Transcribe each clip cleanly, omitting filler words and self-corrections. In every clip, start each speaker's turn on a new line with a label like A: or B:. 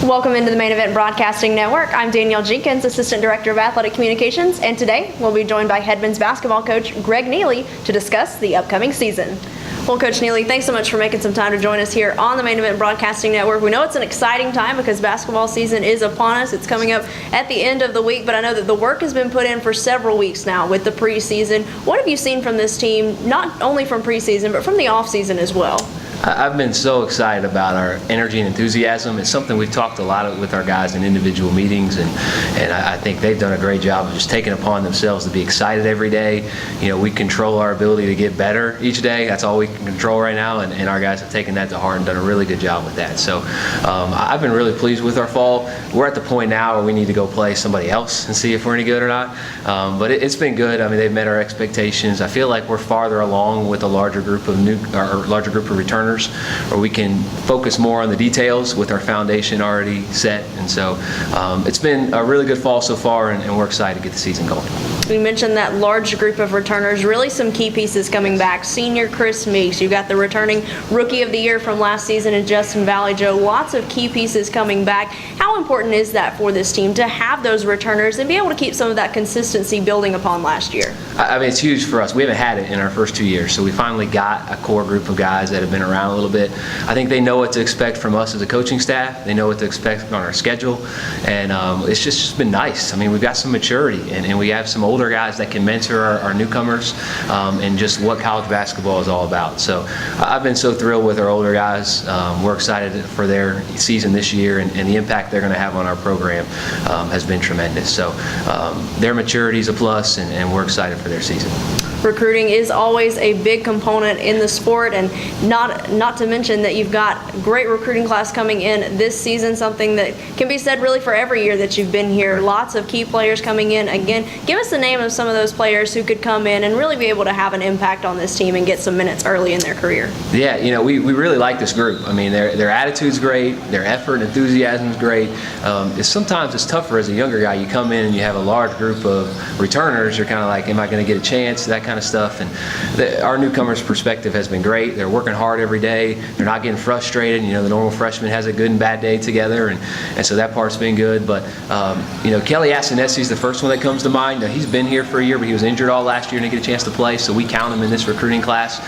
A: Welcome into the Main Event Broadcasting Network. I'm Danielle Jenkins, Assistant Director of Athletic Communications, and today we'll be joined by head men's basketball coach Greg Neeley to discuss the upcoming season. Well, Coach Neely, thanks so much for making some time to join us here on the Main Event Broadcasting Network. We know it's an exciting time because basketball season is upon us. It's coming up at the end of the week, but I know that the work has been put in for several weeks now with the preseason. What have you seen from this team, not only from preseason, but from the offseason as well?
B: I've been so excited about our energy and enthusiasm. It's something we've talked a lot with our guys in individual meetings, and I think they've done a great job of just taking upon themselves to be excited every day. You know, we control our ability to get better each day. That's all we can control right now, and our guys have taken that to heart and done a really good job with that. So I've been really pleased with our fall. We're at the point now where we need to go play somebody else and see if we're any good or not. But it's been good. I mean, they've met our expectations. I feel like we're farther along with a larger group of returners, where we can focus more on the details with our foundation already set. And so it's been a really good fall so far, and we're excited to get the season going.
A: We mentioned that large group of returners, really some key pieces coming back. Senior Chris Meeks, you've got the returning Rookie of the Year from last season in Justin Valley Joe. Lots of key pieces coming back. How important is that for this team to have those returners and be able to keep some of that consistency building upon last year?
B: I mean, it's huge for us. We haven't had it in our first 2 years, so we finally got a core group of guys that have been around a little bit. I think they know what to expect from us as a coaching staff. They know what to expect on our schedule, and it's just been nice. I mean, we've got some maturity, and we have some older guys that can mentor our newcomers and just what college basketball is all about. So I've been so thrilled with our older guys. We're excited for their season this year, and the impact they're going to have on our program has been tremendous. So their maturity is a plus, and we're excited for their season.
A: Recruiting is always a big component in the sport, and not to mention that you've got great recruiting class coming in this season, something that can be said really for every year that you've been here. Lots of key players coming in. Again, give us the name of some of those players who could come in and really be able to have an impact on this team and get some minutes early in their career.
B: Yeah, you know, we really like this group. I mean, their attitude's great, their effort and enthusiasm is great. Sometimes it's tougher as a younger guy. You come in and you have a large group of returners, you're kind of like, am I going to get a chance, that kind of stuff. And our newcomers' perspective has been great. They're working hard every day. They're not getting frustrated. You know, the normal freshman has a good and bad day together, and so that part's been good. But you know, Kelly Asinesi is the first one that comes to mind. He's been here for a year, but he was injured all last year and didn't get a chance to play, so we count him in this recruiting class.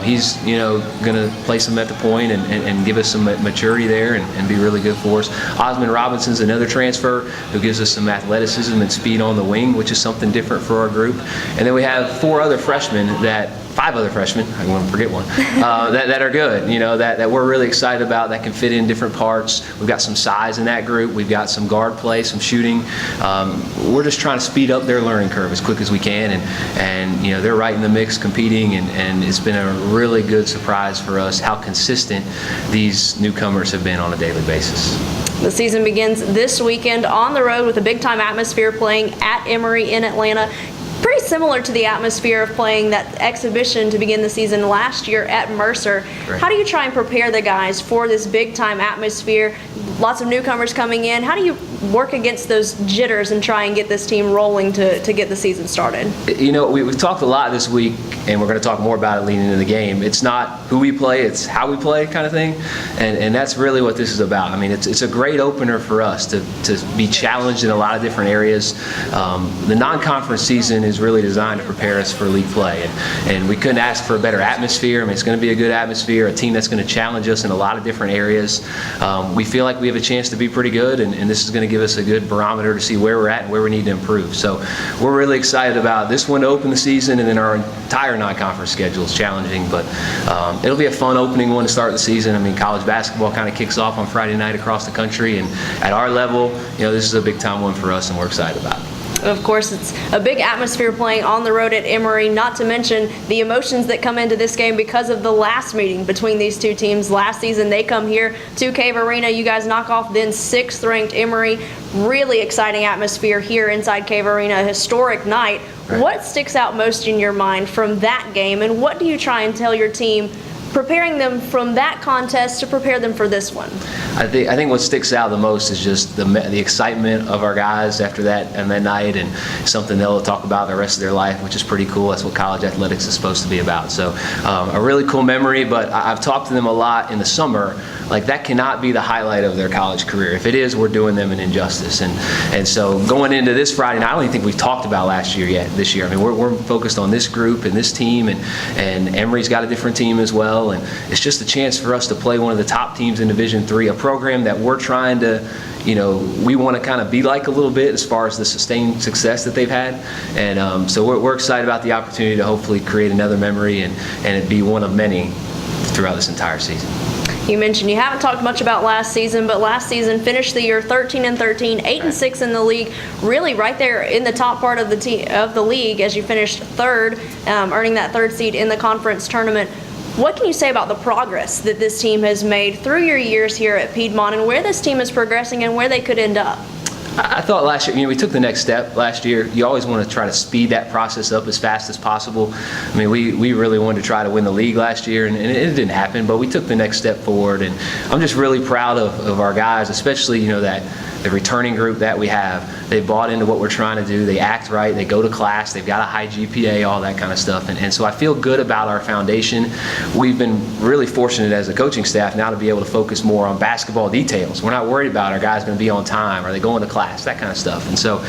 B: He's, you know, going to place him at the point and give us some maturity there and be really good for us. Osmond Robinson's another transfer who gives us some athleticism and speed on the wing, which is something different for our group. And then we have five other freshmen, I don't want to forget one, that are good, you know, that we're really excited about, that can fit in different parts. We've got some size in that group. We've got some guard play, some shooting. We're just trying to speed up their learning curve as quick as we can, and you know, they're right in the mix competing, and it's been a really good surprise for us how consistent these newcomers have been on a daily basis.
A: The season begins this weekend on the road with a big-time atmosphere, playing at Emory in Atlanta. Pretty similar to the atmosphere of playing that exhibition to begin the season last year at Mercer. Right. How do you try and prepare the guys for this big-time atmosphere? Lots of newcomers coming in. How do you work against those jitters and try and get this team rolling to get the season started? You
B: know, we've talked a lot this week, and we're going to talk more about it leading into the game. It's not who we play, it's how we play kind of thing, and that's really what this is about. I mean, it's a great opener for us to be challenged in a lot of different areas. The non-conference season is really designed to prepare us for league play, and we couldn't ask for a better atmosphere. I mean, it's going to be a good atmosphere, a team that's going to challenge us in a lot of different areas. We feel like we have a chance to be pretty good, and this is going to give us a good barometer to see where we're at and where we need to improve. So we're really excited about this one to open the season, and then our entire non-conference schedule is challenging, but it'll be a fun opening one to start the season. I mean, college basketball kind of kicks off on Friday night across the country, and at our level, you know, this is a big time one for us, and we're excited about it.
A: Of course, it's a big atmosphere playing on the road at Emory, not to mention the emotions that come into this game because of the last meeting between these two teams. Last season, they come here to Cave Arena. You guys knock off then 6th-ranked Emory. Really exciting atmosphere here inside Cave Arena, a historic night. Right. What sticks out most in your mind from that game, and what do you try and tell your team preparing them from that contest to prepare them for this one?
B: I think what sticks out the most is just the excitement of our guys after that and that night, and something they'll talk about the rest of their life, which is pretty cool. That's what college athletics is supposed to be about. So a really cool memory, but I've talked to them a lot in the summer. Like, that cannot be the highlight of their college career. If it is, we're doing them an injustice. And so going into this Friday night, I don't even think we've talked about this year. I mean, we're focused on this group and this team, and Emory's got a different team as well. And it's just a chance for us to play one of the top teams in Division III, a program that we're trying to, we want to kind of be like a little bit as far as the sustained success that they've had. And so we're excited about the opportunity to hopefully create another memory and it be one of many throughout this entire season.
A: You mentioned you haven't talked much about last season, but last season finished the year 13-13, 8-6 in the league, really right there in the top part of the league as you finished third, earning that third seed in the conference tournament. What can you say about the progress that this team has made through your years here at Piedmont, and where this team is progressing and where they could end up?
B: I thought last year, we took the next step last year. You always want to try to speed that process up as fast as possible. I mean, we really wanted to try to win the league last year, and it didn't happen, but we took the next step forward. And I'm just really proud of our guys, especially, that the returning group that we have. They bought into what we're trying to do. They act right. They go to class. They've got a high GPA, all that kind of stuff. And so I feel good about our foundation. We've been really fortunate as a coaching staff now to be able to focus more on basketball details. We're not worried about our guys going to be on time, are they going to class, that kind of stuff. And so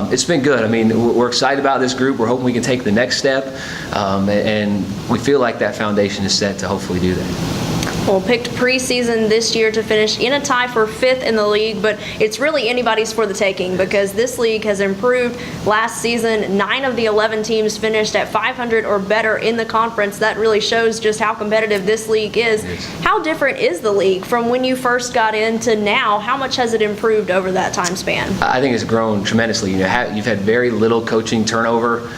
B: it's been good. I mean, we're excited about this group. We're hoping we can take the next step. And we feel like that foundation is set to hopefully do that.
A: Well, picked preseason this year to finish in a tie for 5th in the league, but it's really anybody's for the taking because this league has improved. Last season, 9 of the 11 teams finished at 500 or better in the conference. That really shows just how competitive this league is. How different is the league from when you first got in to now? How much has it improved over that time span?
B: I think it's grown tremendously. You've had very little coaching turnover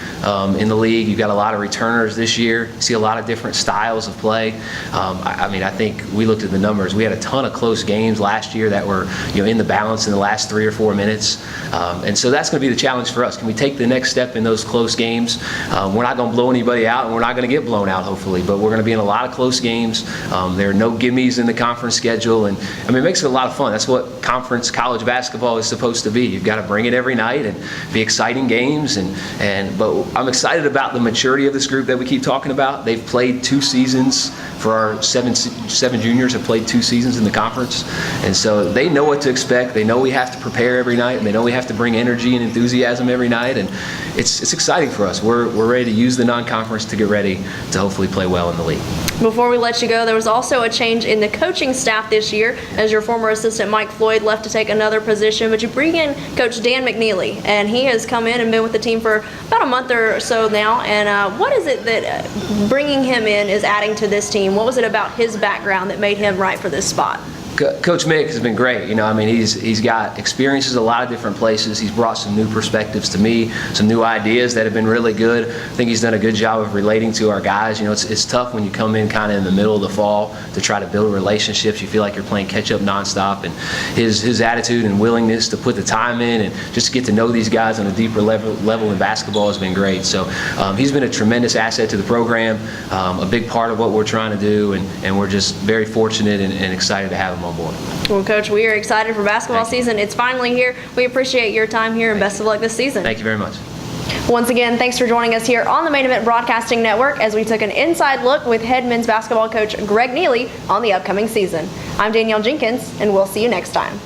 B: in the league. You've got a lot of returners this year. You see a lot of different styles of play. I think we looked at the numbers. We had a ton of close games last year that were in the balance in the last 3 or 4 minutes. And so that's going to be the challenge for us. Can we take the next step in those close games? We're not going to blow anybody out, and we're not going to get blown out, hopefully, but we're going to be in a lot of close games. There are no gimmies in the conference schedule, and it makes it a lot of fun. That's what conference college basketball is supposed to be. You've got to bring it every night and be exciting games. But I'm excited about the maturity of this group that we keep talking about. They've played 2 seasons. For our 7 juniors have played 2 seasons in the conference, and so they know what to expect. They know we have to prepare every night, and they know we have to bring energy and enthusiasm every night, and it's exciting for us. We're ready to use the non-conference to get ready to hopefully play well in the league.
A: Before we let you go, there was also a change in the coaching staff this year as your former assistant Mike Floyd left to take another position, but you bring in Coach Dan McNeely, and he has come in and been with the team for about a month or so now. And what is it that bringing him in is adding to this team? What was it about his background that made him right for this spot?
B: Coach Mick has been great. He's got experiences a lot of different places. He's brought some new perspectives to me, some new ideas that have been really good. I think he's done a good job of relating to our guys. It's tough when you come in kind of in the middle of the fall to try to build relationships. You feel like you're playing catch up nonstop, and his attitude and willingness to put the time in and just get to know these guys on a deeper level in basketball has been great. So he's been a tremendous asset to the program, a big part of what we're trying to do, and we're just very fortunate and excited to have him on board.
A: Well, Coach, we are excited for basketball season. It's finally here. We appreciate your time here, and best of luck this season.
B: Thank you very much.
A: Once again, thanks for joining us here on the Main Event Broadcasting Network as we took an inside look with head men's basketball coach Greg Neeley on the upcoming season. I'm Danielle Jenkins, and we'll see you next time.